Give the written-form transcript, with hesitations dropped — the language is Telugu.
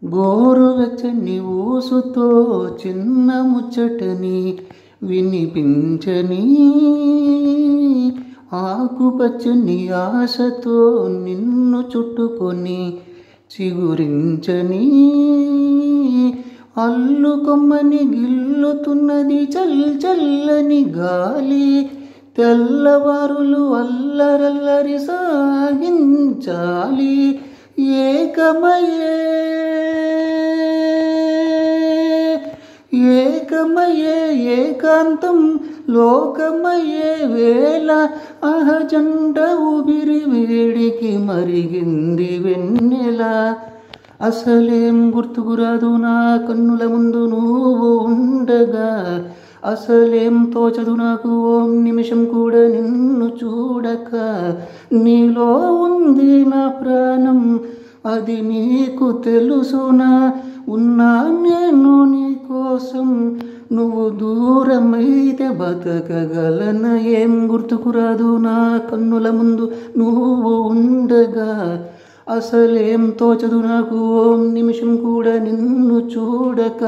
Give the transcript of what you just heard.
గోరువెచ్చని ఊసుతో చిన్న ముచ్చటని వినిపించని, ఆకుపచ్చని ఆశతో నిన్ను చుట్టుకొని చిగురించని, అల్లుకొమ్మని గిల్లుతున్నది చల్లని గాలి, తెల్లవారులు అల్లరల్లరి సాగించాలి. ఏకమయే ఏకాంతం లోకమయే వేళ, అహజంట ఊపిరి వేడికి మరిగింది వెన్నెల. అసలేం గుర్తుకురాదు నా కన్నుల ముందు నువ్వు ఉండగా, అసలేం తోచదు నాకు ఓ నిమిషం కూడా నిన్ను చూడక. నీలో ఉంది నా ప్రాణం, అది నీకు తెలుసునా? ఉన్నా నేను నీ కోసం, నువ్వు దూరమైతే బతకగలన? ఏం గుర్తుకురాదు నా కన్నుల ముందు నువ్వు ఉండగా, అసలేం తోచదు నాకు ఓ నిమిషం కూడా నిన్ను చూడక.